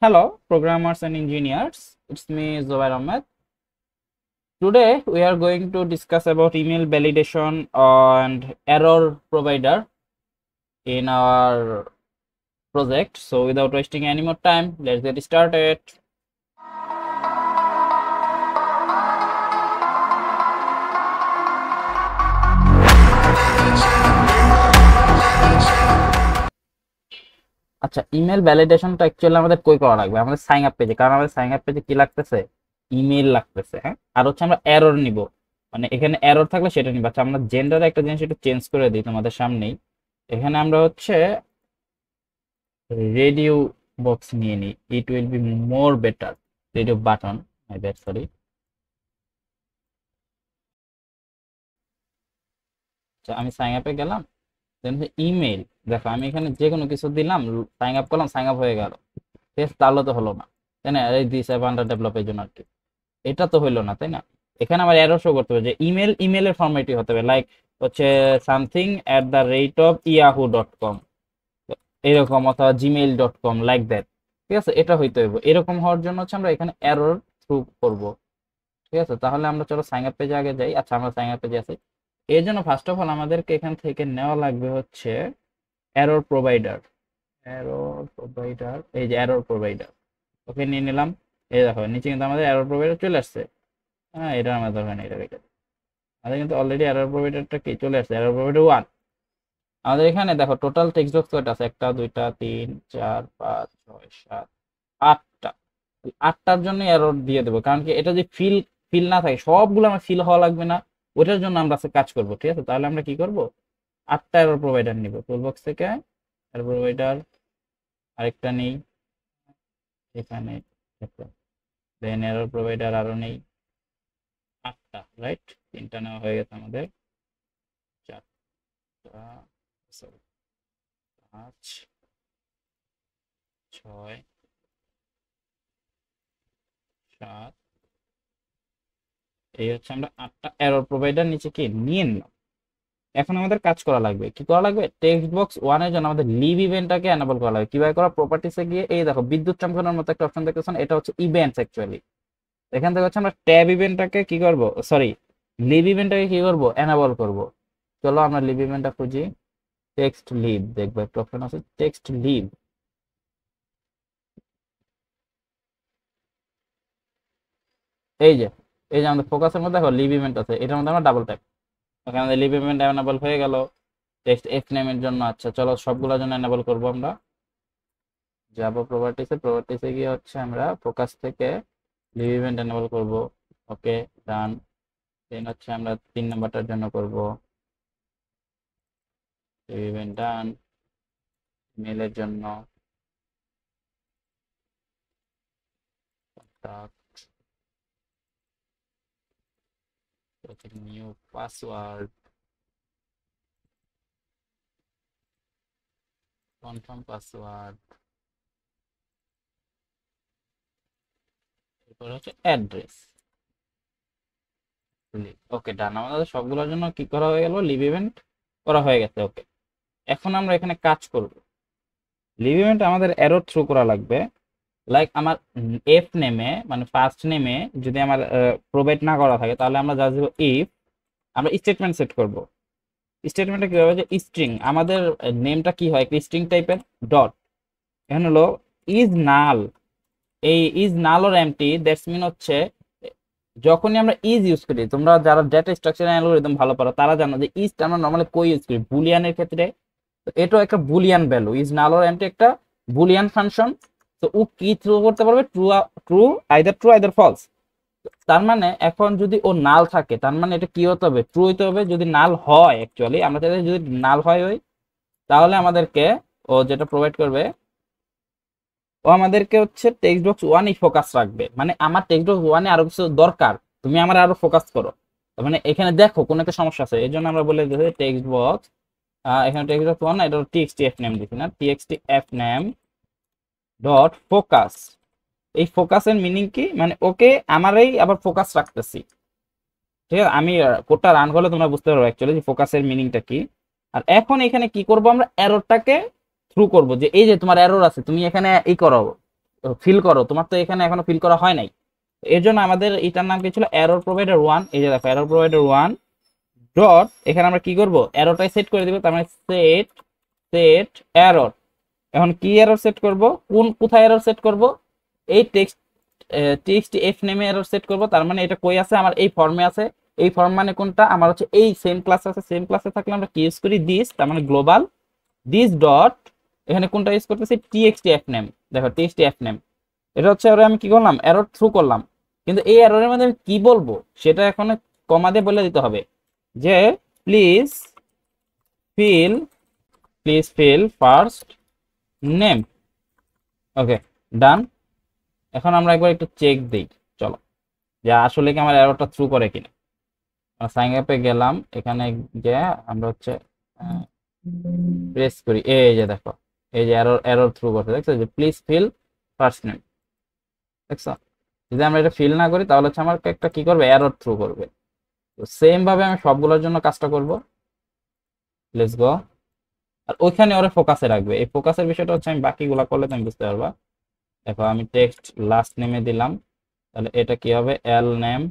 Hello, programmers and engineers. It's me, Zubair Ahmed. Today, we are going to discuss about email validation and error provider in our project. So, without wasting any more time, let's get started. আচ্ছা, email ভ্যালিডেশনটা actually আমাদের কই করা লাগবে? আমাদের sign up পেজে, কারণ আমাদের sign up পেজে কি লাগতেছে? ইমেল লাগতেছে। হ্যাঁ, আর হচ্ছে আমরা এরর নিব, মানে এখানে এরর থাকলে সেটা নিব। আচ্ছা, আমরা জেন্ডারে একটা জিনিস একটু চেঞ্জ করে দিই তোমাদের সামনেই। এখানে আমরা হচ্ছে রেডিও বক্স নিয়ে নিই, it will be more better. Radio button, my bad, sorry. আচ্ছা, আমি সাইন আপে গেলাম, দেন ইমেল। দেখো, আমি এখানে যে কোনো কিছু দিলাম, সাইন আপ করলাম, সাইন আপ হয়ে গেল। ঠিক আছে, তাহলে তো হলো না, তাই না? এই দিস অ্যাপ আন্ডার ডেভেলপের জন্য আর কি, এটা তো হইলো না, তাই না? এখানে আমার এরর শো করতে হবে যে ইমেলের ফরম্যাটই হতে হবে, লাইক হচ্ছে something@yahoo.com, এরকম, অথবা gmail.com, লাইক দ্যাট। ঠিক আছে, এটা হইতে হবে। এরকম হওয়ার জন্য হচ্ছে আমরা এখানে এরর থ্রু করব। ঠিক আছে, তাহলে আমরা চলো সাইন আপ পেজে আগে যাই। আচ্ছা, আমরা সাইন আপ পেজে আছি। এর জন্য ফার্স্ট অফ অল আমাদেরকে এখান থেকে নেওয়া লাগবে হচ্ছে এরর প্রোভাইডার। এই যে এরর প্রোভাইডার, ওকে নিয়ে নিলাম। এই দেখো, নিচে কিন্তু আমাদের এরর প্রোভাইডার চলে আসছে। হ্যাঁ, এটা আমার দরকার নেই, এটা রেখে দিই। আমাদের কিন্তু অলরেডি এরর প্রোভাইডারটা কি চলে আসছে, এরর প্রোভাইডার 1। আমাদের এখানে দেখো টোটাল টেক্সট বক্স কয়টা আছে? 1 2 3 4 5 6 7 8টা। 8টার জন্য এরর দিয়ে দেবো, কারণ কি এটা যে ফিল ফিল না থাকে, সবগুলো আমার ফিল হওয়া লাগবে না, ওটার জন্য আমরা আজকে কাজ করব। ঠিক আছে, তাহলে আমরা কি করব? 8টা এরর প্রোভাইডার নিব টুল বক্স থেকে। এরর প্রোভাইডার আরেকটা নেই এখানে, দেন এরর প্রোভাইডার আরো নেই 8টা, রাইট? 3টা নেওয়া হয়ে গেছে আমাদের। 4টা, সরি, 5 6 7। এই হচ্ছে আমরা 8টা এরর প্রোভাইডার নিচে কি নিয়ে নিলাম। এখন আমাদের কাজ করা লাগবে, কি করা লাগবে? টেক্সট বক্স 1 এর জন্য আমাদের লিভ ইভেন্টটাকে এনেবল করা লাগবে। কিভাবে করা? প্রপার্টিসে গিয়ে এই দেখো বিদ্যুৎ চমকানোর মতো একটা অপশন দেখতেছেন, এটা হচ্ছে ইভেন্টস অ্যাকচুয়ালি। এখান থেকে হচ্ছে আমরা ট্যাব ইভেন্টটাকে কি করব, সরি, লিভ ইভেন্টটাকে কি করব? এনেবল করব। চলো আমরা লিভ ইভেন্টটা খুঁজি। টেক্সট লিভ, দেখবো একটা অপশন আছে টেক্সট লিভ। এই যে, এই যে আমাদের ফোকাসের মধ্যে দেখো লিভ ইভেন্ট আছে, এটার মধ্যে আমরা ডাবল ট্যাপ, ওখানে আমাদের লিভ ইভেন্ট এনেবল হয়ে গেল। টেক্সট এফ নেমের জন্য, আচ্ছা চলো সবগুলোর জন্য এনেবল করব আমরা। যাব প্রপার্টিসে গিয়ে হচ্ছে আমরা ফোকাস থেকে লিভ ইভেন্ট এনেবল করব। ওকে, ডান। দেন হচ্ছে আমরা 3 নাম্বারটার জন্য করব লিভ ইভেন্ট, ডান। মেলের জন্য নিউ পাসওয়ার্ড, কনফার্ম পাসওয়ার্ড, এরপর হচ্ছে অ্যাড্রেস। ওকে, ডান। আমাদের সবগুলোর জন্য কি করা হয়ে গেল? লিভ ইভেন্ট করা হয়ে গেছে। ওকে, এখন আমরা এখানে কাজ করব। লিভ ইভেন্ট আমাদের এরর থ্রু করা লাগবে, লাইক আমার এফ নেমে, মানে ফার্স্ট নেমে যদি আমার প্রোভাইড না করা থাকে, তাহলে আমরা যা দেবো ইফ, আমরা স্টেটমেন্ট সেট করব। স্টেটমেন্টটা কি হবে? যে স্ট্রিং, আমাদের নেমটা কি হয়, স্ট্রিং টাইপের। ডট, এখানে হলো ইজ নাল। এই is null or empty, that's mean হচ্ছে যখনই আমরা ইজ ইউজ করি, তোমরা যারা ডেটা স্ট্রাকচার অ্যালগরিদম ভালো পারো তারা জানো যে ইজ আমরা নরমালি কই ইউজ করি, বুলিয়ানের ক্ষেত্রে। তো এটাও একটা boolean value, is null or empty একটা বুলিয়ান ফাংশন। তো ও কি থ্রু করতে পারবে? True, true either false. তার মানে এখন যদি ও নাল থাকে, তার মানে এটা কি হতে হবে? ট্রু হইতে হবে। যদি নাল হয়, অ্যাকচুয়ালি আমরা চাইলে যদি নাল হয় ওই, তাহলে আমাদেরকে ও যেটা প্রোভাইড করবে, ও আমাদেরকে হচ্ছে টেক্সট বক্স 1 ফোকাস রাখবে। মানে আমার টেক্সট বক্স 1 আরো কিছু দরকার, তুমি আমার আরো ফোকাস করো। তার মানে এখানে দেখো কোন একটা সমস্যা আছে, এই জন্য আমরা বলে দিতে টেক্সট বক্স, এখানে টেক্সট বক্স 1 না, এটা টিএক্সটি এফ নেম দিছি না, TXT F name dot focus. এই ফোকাসের মিনিং কি? মানে ওকে আমারই আবার ফোকাস রাখতেছি। ঠিক আছে, আমি কোডটা রান করলে তোমরা বুঝতে পারবে অ্যাকচুয়ালি যে ফোকাসের মিনিংটা কি। আর এখন এখানে কি করব? আমরা এররটাকে থ্রু করব, যে এই যে তোমার এরর আছে, তুমি এখানে ই করো, ফিল করো, তোমার তো এখানে এখনো ফিল করা হয় নাই। এর জন্য আমাদের এটার নাম কি ছিল, এরর প্রোভাইডার 1। এই যে দেখো এরর প্রোভাইডার 1 ডট, এখানে আমরা কি করব, এররটাই সেট করে দিব। তার মানে সেট সেট এরর। এখন কি এরর সেট করব, কোথায় এরর সেট করব, এই টেক্সট এফ নেমে এরর সেট করব। তার মানে এটা কই আছে, আমার এই ফর্মে আছে। এই ফর্ম মানে কোনটা, আমার হচ্ছে এই সেম ক্লাস আছে। সেম ক্লাসে থাকলে আমরা কি ইউজ করি, দিস, তার মানে গ্লোবাল দিস ডট, এখানে কোনটা ইউজ করতেছি, টিএক্সটি এফ নেম। দেখো টিএক্সটি এফ নেম, এটা হচ্ছে ওরা আমি কি করলাম, এরর থ্রু করলাম। কিন্তু এই এররের মধ্যে আমি কি বলবো সেটা এখন কমা দিয়ে বলে দিতে হবে যে প্লিজ ফিল ফার্স্ট নেম। ওকে, ডান। এখন আমরা একবার একটু চেক দিই, চলো, যে আসলে কি আমার এররটা থ্রু করে কিনা। সাইন আপে গেলাম, এখানে গিয়ে আমরা হচ্ছে প্রেস করি, এই যে দেখো, এই যে এরর এরর থ্রু করতে দেখছো, যে প্লিজ ফিল ফার্স্ট নেম, দেখছো। যদি আমরা এটা ফিল না করি তাহলে হচ্ছে আমার একটা কি করবে, এরর থ্রু করবে। তো সেম ভাবে আমি সবগুলোর জন্য কাজটা করব। Let's go. আর ওইখানে ওরা ফোকাসে রাখবে, এই ফোকাসের বিষয়টা হচ্ছে আমি বাকিগুলা করলে তুমি বুঝতে পারবা। দেখো আমি টেক্সট লাস্ট নেমে দিলাম, তাহলে এটা কি হবে, এল name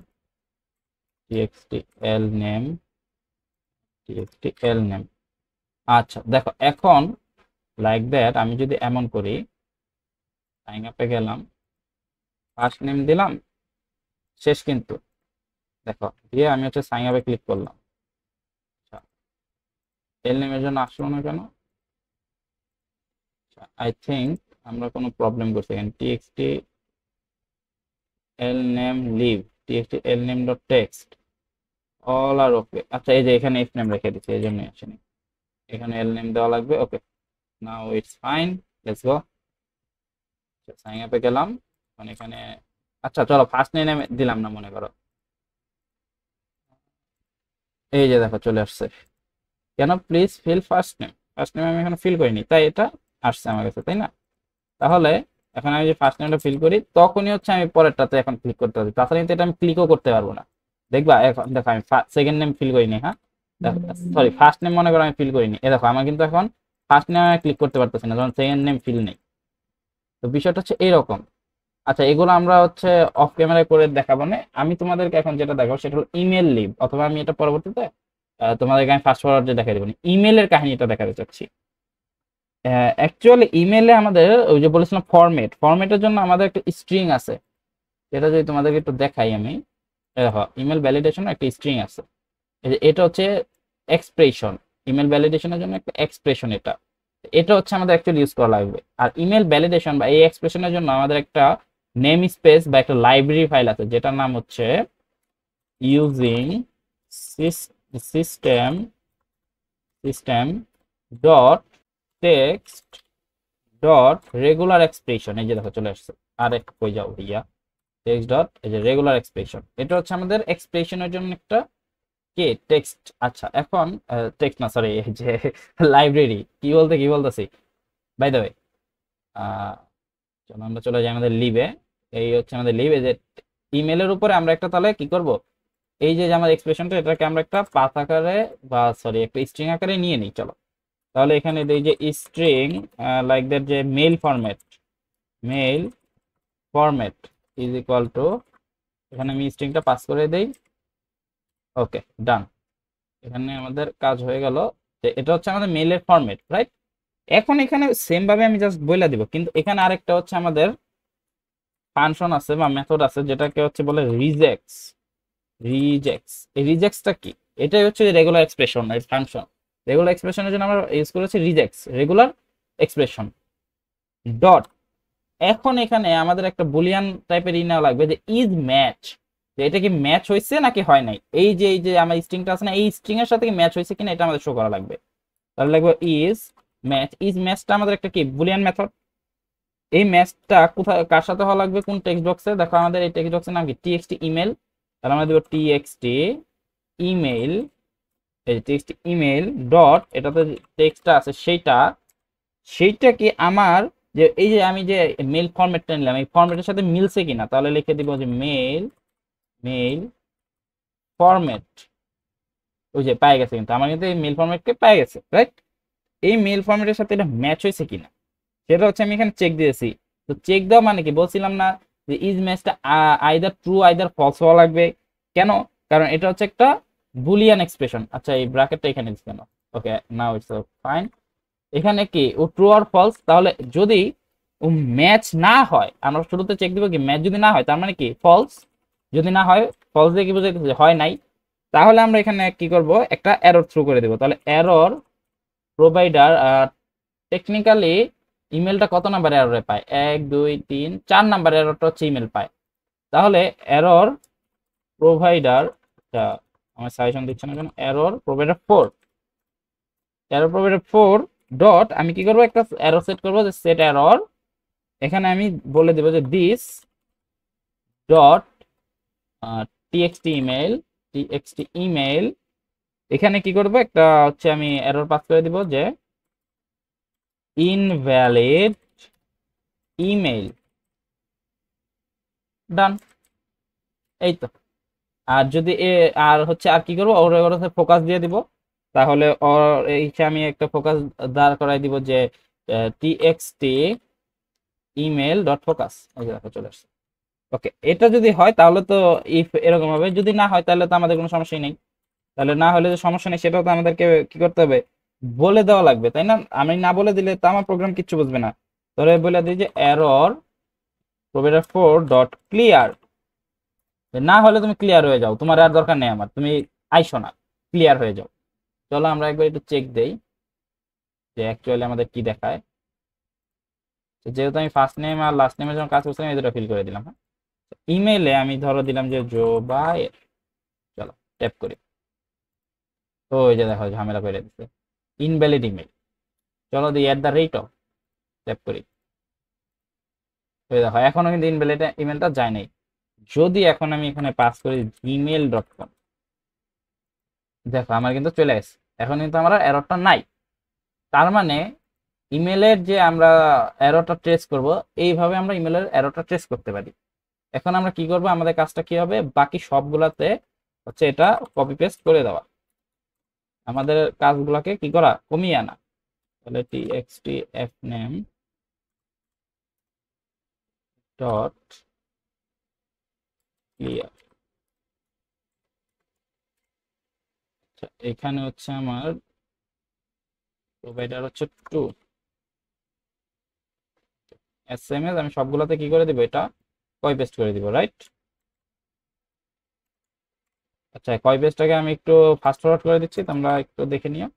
TXT L name TXT L name. আচ্ছা দেখো এখন লাইক দ্যাট আমি যদি এমন করি, সাইন আপে গেলাম, ফার্স্ট নেম দিলাম, শেষ কিন্তু দেখো দিয়ে আমি হচ্ছে সাইন আপে ক্লিক করলাম। আচ্ছা, এল নেমের জন্য আসলো না কেন, আই থিঙ্ক আমরা কোনো প্রবলেম করছি এখানে। TXT L name leave, TXT L name dot text all are okay. আচ্ছা এই যে এখানে এফ নেম রেখে দিচ্ছি, এই জন্যই আসেনি, এখানে এল নেম দেওয়া লাগবে। Okay, now it's fine, let's go. Sign আপে গেলাম, এখন এখানে আচ্ছা চলো ফার্স্ট নেম দিলাম না মনে করো, এই যে দেখো চলে আসছে। কেন, please fill first name, first name আমি এখানে ফিল করিনি, তাই এটা আসছে আমার কাছে, তাই না। তাহলে এখন আমি যে ফার্স্ট নেমটা ফিল করি তখনই হচ্ছে আমি পরেরটাতে এখন ক্লিক করতে পারি, তাছাড়া কিন্তু এটা আমি ক্লিকও করতে পারবো না। দেখবা এখন দেখো আমি সেকেন্ড নেম ফিল করিনি, হ্যাঁ সরি ফার্স্ট নেম মনে করো আমি ফিল করিনি, এ দেখো আমার কিন্তু এখন ফার্স্ট নেম আমি ক্লিক করতে পারতেছি না, যখন সেকেন্ড নেম ফিল নেই। তো বিষয়টা হচ্ছে এইরকম। আচ্ছা এগুলো আমরা হচ্ছে অফ ক্যামেরায় করে দেখাবো না, আমি তোমাদেরকে এখন যেটা দেখাবো সেটা হলো ইমেল লিভ, অথবা আমি এটা পরবর্তীতে তোমাদেরকে আমি ফাস্ট ফরওয়ার্ডে দেখা দেবো, ইমেলের কাহিনীটা দেখাতে চাচ্ছি। অ্যাকচুয়ালি ইমেলে আমাদের ওই যে বলেছিলাম ফরম্যাটের জন্য আমাদের একটা স্ট্রিং আছে, যেটা যদি তোমাদেরকে একটু দেখাই আমি। দেখো ইমেল ভ্যালিডেশন একটা স্ট্রিং আছে, এটা হচ্ছে এক্সপ্রেশন, ইমেল ভ্যালিডেশনের জন্য একটা এক্সপ্রেশন। এটা এটা হচ্ছে আমাদের অ্যাকচুয়ালি ইউজ করা লাগবে। আর ইমেল ভ্যালিডেশন বা এই এক্সপ্রেশনের জন্য আমাদের একটা নেম স্পেস বা একটা লাইব্রেরি ফাইল আছে, যেটার নাম হচ্ছে using system system dot text dot regular expression. এই যে দেখো চলে আসছে, আর এক কই যাও ভাইয়া, টেক্সট ডট এই যে রেগুলার এক্সপ্রেশন, এটা হচ্ছে আমাদের এক্সপ্রেশনের জন্য একটা কে টেক্সট। আচ্ছা এখন টেক্সট না সরি, এই যে লাইব্রেরি, কি বলতেছি বাই দ্য ওয়ে। চলো আমরা চলে যাই আমাদের লিভে, এই হচ্ছে আমাদের লিভ। এই যে ইমেলের উপরে আমরা একটা তাহলে কি করব, এই যে আমার এক্সপ্রেশনটা এটাকে আমরা একটা পাথ আকারে বা সরি একটা স্ট্রিং আকারে নিয়ে নিই। চলো তাহলে এখানে এই যে স্ট্রিং লাইক দ্যাট, যে mail format is equal to, এখানে আমি স্ট্রিংটা পাস করে দেই। ওকে ডান, এখানে আমাদের কাজ হয়ে গেল, যে এটা হচ্ছে আমাদের মেইলের ফরম্যাট, রাইট। এখন এখানে সেম ভাবে আমি জাস্ট বলে দিব, কিন্তু এখানে আরেকটা হচ্ছে আমাদের ফাংশন আছে বা মেথড আছে, যেটাকে হচ্ছে বলে রিজেক্টস। এই রিজেক্টসটা কি, এটাই হচ্ছে রেগুলার এক্সপ্রেশন এর ফাংশন। রেগুলার এক্সপ্রেশনের জন্য আমরা ইউজ করেছি রিজেক্টস, রেগুলার এক্সপ্রেশন ডট। এখন এখানে আমাদের একটা বুলিয়ান টাইপের ই নেওয়া লাগবে, যে ইজ ম্যাচ, যে এটা কি ম্যাচ হয়েছে নাকি হয় নাই। এই যে আমার স্ট্রিংটা আছে না, এই স্ট্রিং এর সাথে কি ম্যাচ হয়েছে কিনা এটা আমাদের শো করা লাগবে। তাহলে লাগবে ইজ ম্যাচটা আমাদের একটা কি বুলিয়ান মেথড। এই ম্যাচটা কোথায় কার সাথে হওয়া লাগবে, কোন টেক্সট বক্সে, দেখো আমাদের এই টেক্সট বক্সের নাম কি টিএক্সটি ইমেল, তাহলে আমরা দেব টিএক্সটি ইমেল, এই টেক্সট ইমেল ডট, এটাতে টেক্সটটা আছে সেইটা কি আমার, যে এই যে আমি যে মেল ফরম্যাটটা নিলাম এই ফরম্যাটের সাথে মিলছে কিনা, তাহলে লিখে দিব যে মেল ফরম্যাট। ওই যে পাই গেছে, কিন্তু আমার কিন্তু এই মেল ফরম্যাটকে পাই গেছে, রাইট। এই মেল ফরম্যাটের সাথে এটা ম্যাচ হয়েছে কিনা সেটা হচ্ছে আমি এখানে চেক দিয়েছি, তো চেক দেওয়া মানে কি বলছিলাম না যে ইজ ম্যাচটা আইদার ট্রু আইদার ফলস হওয়া লাগবে। কেন? কারণ এটা হচ্ছে একটা বুলিয়ান এক্সপ্রেশন। আচ্ছা এই ব্র্যাকেটটা এখানে দিচ্ছি কেন? ওকে, নাও ইটস ফাইন। এখানে কি ও ট্রু আর ফলস, তাহলে যদি ও ম্যাচ না হয় আমরা শুরুতে চেক দিব কি ম্যাচ যদি না হয় তার মানে কি ফলস, যদি না হয় ফলস দিয়ে কি বুঝাইতেছে হয় নাই, তাহলে আমরা এখানে কি করব একটা এরর থ্রু করে দেব। তাহলে এরর প্রোভাইডার টেকনিক্যালি ইমেলটা কত নাম্বার এররে পায়, 1 2 3 4 নাম্বার এররটা হচ্ছে ইমেল পায়। তাহলে এরর প্রোভাইডার, আমার সাজেশন দিচ্ছে না কেন, error provider 4, error provider 4 dot আমি কি করব একটা এরর সেট করব যে সেট এরর, এখানে আমি বলে দেব যে this dot TXT email, TXT email, এখানে কি করব একটা হচ্ছে আমি এরর পাস করে দিব যে ইনভ্যালিড ইমেল, ডান। এই তো। আর যদি আর হচ্ছে আর কি করবো ওর ওর ফোকাস দিয়ে দিব, তাহলে ওর এইটা আমি একটা ফোকাস দাঁড় করাই দিব যে টিএক্সটি ইমেল ডট ফোকাস, এই যে দেখো চলে আসছে। ওকে, এটা যদি হয় তাহলে তো ইফ এরকম হবে, যদি না হয় তাহলে তো আমাদের কোনো সমস্যাই নেই। তাহলে না হলে যে সমস্যা নেই সেটাও তো আমাদেরকে কি করতে হবে, বলে দেওয়া লাগবে, তাই না? আমি না বলে দিলে তো আমার প্রোগ্রাম কিচ্ছু বুঝবে না। ধরে বলে দিই যে এরর প্রোভাইডার 4 ডট ক্লিয়ার, না হলে তুমি ক্লিয়ার হয়ে যাও, তোমার আর দরকার নেই আমার, তুমি আইসো না, ক্লিয়ার হয়ে যাও। চলো আমরা একবার একটু চেক দেই যে অ্যাকচুয়ালি আমাদের কি দেখায়। তো যেহেতু আমি ফার্স্ট নেম আর লাস্ট নেমের জন্য কাজ করছিলাম এই দুটো ফিল করে দিলাম। হ্যাঁ, ইমেইলে আমি ধরো দিলাম যে জোবায়ের, চলো ট্যাপ করি, তো ওই যে দেখো ঝামেলা করে দিচ্ছে, ইনভ্যালিড ইমেল। চলো দিই @, ট্যাপ করি, ওই দেখো এখনো কিন্তু ইনভ্যালিড ইমেলটা যায় নাই। যদি এখন আমি এখানে পাস করি gmail.com, দেখো আমার কিন্তু চলে আসছে, এখন কিন্তু আমার এররটা নাই। তার মানে ইমেলের যে আমরা এররটা ট্রেস করব, এইভাবে আমরা ইমেলের এররটা ট্রেস করতে পারি। এখন আমরা কি করব, আমাদের কাজটা কি হবে, বাকি সবগুলাতে হচ্ছে এটা কপি পেস্ট করে দেওয়া, আমাদের কাজগুলোকে কি করা, কমিয়ে আনা। তাহলে txt fname ডট ক্লিয়ার, আচ্ছা এখানে হচ্ছে আমার প্রোভাইডার হচ্ছে 2 এসএমএস, আমি সবগুলোতে কি করে দিব, এটা কপি পেস্ট করে দিব, রাইট? আচ্ছা কপি পেস্টটাকে আমি একটু ফাস্ট ফরওয়ার্ড করে দিচ্ছি, তোমরা একটু দেখে নিও,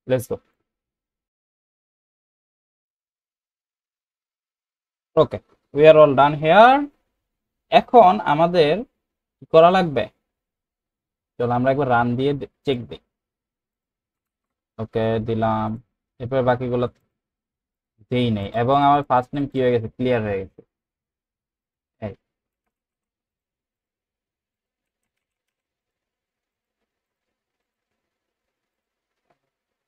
let's go. Okay, we are all done here. এখন আমাদের কি করা লাগবে, চলো আমরা একবার রান দিয়ে চেক দিই। ওকে দিলাম, এরপরে বাকিগুলো দেই নেই, এবং আমার ফার্স্ট নেম কি হয়ে গেছে, ক্লিয়ার হয়ে গেছে। এই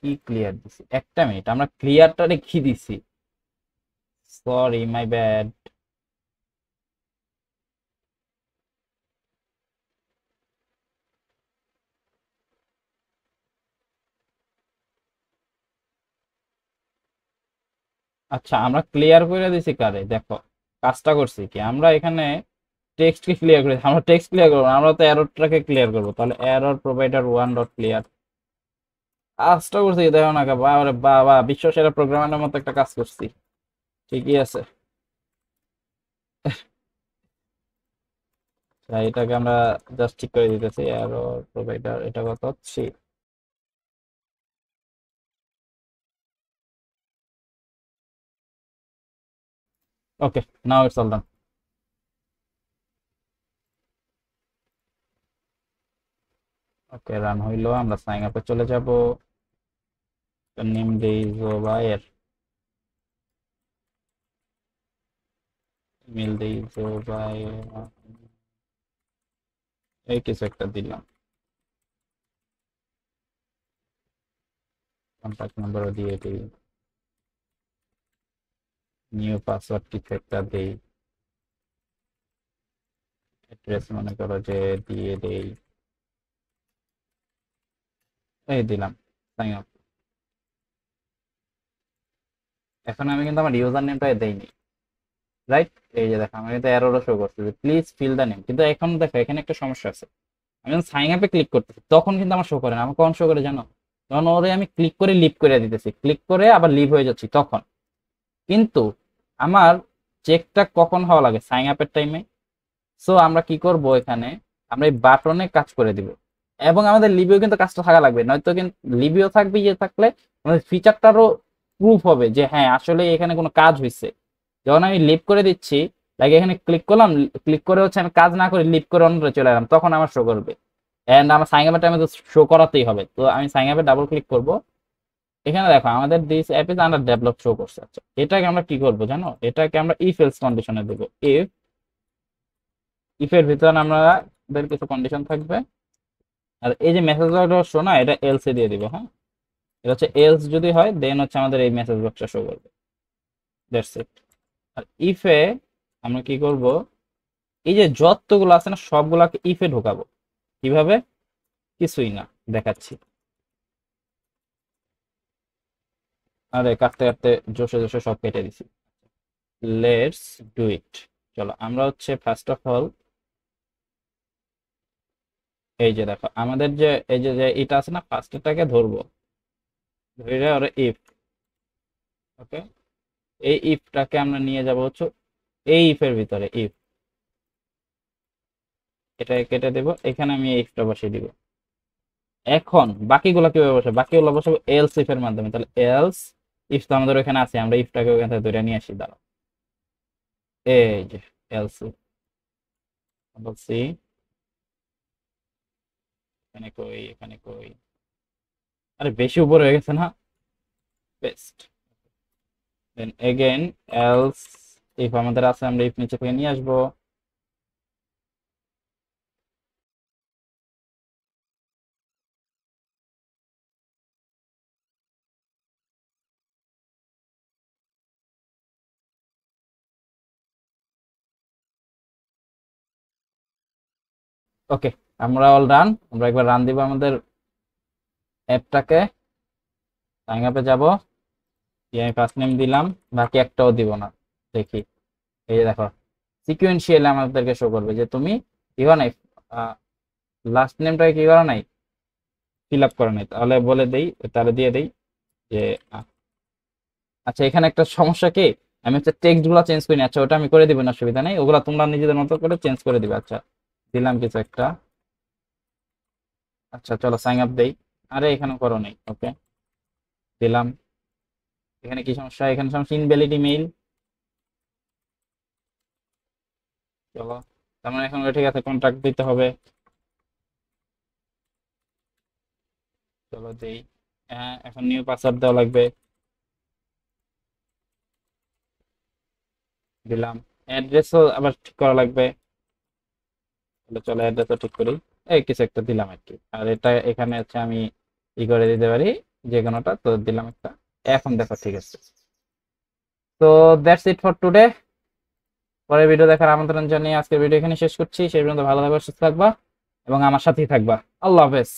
কি ক্লিয়ার দিছি, একটা মিনিট, আমরা ক্লিয়ারটারে কি দিছি, সরি মাই ব্যাড। আচ্ছা আমরা ক্লিয়ার করে দিছি কারে, দেখো কাজটা করছি কি, আমরা এখানে টেক্সটকে ক্লিয়ার করেছি, আমরা টেক্সট ক্লিয়ার করবো না, আমরা তো এররটাকে ক্লিয়ার করবো। তাহলে এরর প্রোভাইডার 1 ডট ক্লিয়ার, কাজটা করছি দেখো না, বাবা বাবা বিশ্ব সেরা প্রোগ্রামারের মতো একটা কাজ করছি, ঠিকই আছে। এটাকে আমরা জাস্ট ঠিক করে দিতেছি, এরর প্রোভাইডার এটা কত হচ্ছে। Okay, now it's all done. Okay run হইলো, আমরা সাইন আপে চলে যাব, নেম দেই জোবায়ের, ইমেল দেই জোবায়ের, এই কিছু একটা দিলাম, কন্ট্যাক্ট নাম্বারও দিয়ে দিই, নিউ পাসওয়ার্ড কিছু একটা দেই, অ্যাড্রেস মনে করো যে দিয়ে দেই, এই দিলাম, সাইন আপ। এখন আমি কিন্তু আমার ইউজার নেমটা দেইনি, রাইট? এই যে দেখো আমার কিন্তু এররও শো করছে যে প্লিজ ফিল দ্য নেম, কিন্তু এখন দেখো এখানে একটা সমস্যা আছে। আমি যখন সাইন আপে ক্লিক করতেছি তখন কিন্তু আমার শো করে না। আমার কখন শো করে জানো? যখন ওরে আমি ক্লিক করে লিভ করে দিতেছি, ক্লিক করে আবার লিভ হয়ে যাচ্ছি তখন। কিন্তু আমার চেকটা কখন হওয়া লাগে? সাইন আপের টাইমে। সো আমরা কি করব এখানে, আমরা এই বাটনে কাজ করে দিব, এবং আমাদের লিবিও কিন্তু কাজটা থাকা লাগবে, নয়তো কিন্তু লিবিও থাকবে, ইয়ে থাকলে আমাদের ফিচারটারও প্রুফ হবে যে হ্যাঁ আসলে এখানে কোনো কাজ হয়েছে। যখন আমি লিভ করে দিচ্ছি, লাইক এখানে ক্লিক করলাম, ক্লিক করে হচ্ছে আমি কাজ না করে লিভ করে অন্যটা চলে এলাম, তখন আমার শো করবে। এন্ড আমার সাইন আপের টাইমে তো শো করাতেই হবে। তো আমি সাইন আপে ডাবল ক্লিক করব, এখানে দেখো আমাদের this app is under develop show করছে। আচ্ছা এটাকে আমরা কি করব জানো? এটাকে আমরা ইফ এলস কন্ডিশনে দেবো। ইফের ভিতরে আমাদের কিছু কন্ডিশন থাকবে, আর এই যে মেসেজ বক্স শো না, এটা এলস এ দিয়ে দিব। হ্যাঁ, এটা হচ্ছে এলস যদি হয় দেন হচ্ছে আমাদের এই মেসেজ বক্সটা শো করবে। That's it. আর ইফে আমরা কি করব, এই যে যতগুলো আছে না সবগুলাকে ইফে ঢোকাবো। কিভাবে? কিছুই না, দেখাচ্ছি। আরে কাটতে কাটতে জোশে জোশে সব কেটে দিছি। Let's do it. চলো আমরা হচ্ছে ফার্স্ট অফ অল এই যে দেখো আমাদের যে এই যে যে এটা আছে না, ফার্স্টটাকে ধরবো, ধরে ওরে ইফ। ওকে, এই ইফটাকে আমরা নিয়ে যাব হচ্ছে এই ইফের ভিতরে। ইফ এটা কেটে দেব, এখানে আমি এই ইফটা বসিয়ে দিব। এখন বাকিগুলো কিভাবে বসাবো? বাকিগুলো বসাবো এলস ইফ এর মাধ্যমে। তাহলে এলস ইফ তো আমাদের ওখানে আছে, আমরা ইফটাকে ওখান থেকে ধরে নিয়ে আসি। দাঁড়াও, এই যে এলস ইফ বলছি, এখানে কই, এখানে কই, আরে বেশি উপরে হয়ে গেছে না? Best. Then again else if আমাদের আছে, আমরা ইফ নিচে থেকে নিয়ে আসবো। ওকে, আমরা অল রান। আমরা একবার রান দিব আমাদের অ্যাপটাকে। সাইন আপে যাব, আমি ফার্স্ট নেম দিলাম, বাকি একটাও দিব না। দেখি, এই যে দেখো সিকুয়েন্সিয়ালি আমাদেরকে শো করবে যে তুমি কি করো নাই, লাস্ট নেমটাকে কি করো নাই, ফিল আপ করো নাই। তাহলে বলে দেই, তাহলে দিয়ে দেই যে আচ্ছা এখানে একটা সমস্যা কি, আমি হচ্ছে টেক্সট গুলো চেঞ্জ করি না। আচ্ছা ওটা আমি করে দিব না, অসুবিধা নেই, ওগুলা তোমরা নিজেদের মতো করে চেঞ্জ করে দিবে। আচ্ছা দিলাম কিছু একটা। আচ্ছা চলো সাইন আপ দেই। আরে এখানে করো নাই, ওকে দিলাম। এখানে কি সমস্যা? এখানে সমস্যা ইনভ্যালিড ইমেইল। চলো, তার মানে এখন ঠিক আছে, কন্ট্যাক্ট দিতে হবে। চলো দেই। হ্যাঁ এখন নিউ পাসওয়ার্ড দেওয়া লাগবে, দিলাম। অ্যাড্রেসও আবার ঠিক করা লাগবে। তাহলে চলো অ্যাড্রেসও ঠিক করি, এই কিছু একটা দিলাম আর কি। আর এটা এখানে হচ্ছে আমি ই করে দিতে পারি যে কোনোটা, তো দিলাম একটা। এখন দেখো ঠিক আছে। তো দ্যাটস ইট ফর টুডে। পরের ভিডিও দেখার আমন্ত্রণ জানিয়ে আজকের ভিডিও এখানে শেষ করছি। সেই পর্যন্ত ভালো থাকবা, সুস্থ থাকবা এবং আমার সাথেই থাকবা। আল্লাহ হাফেজ।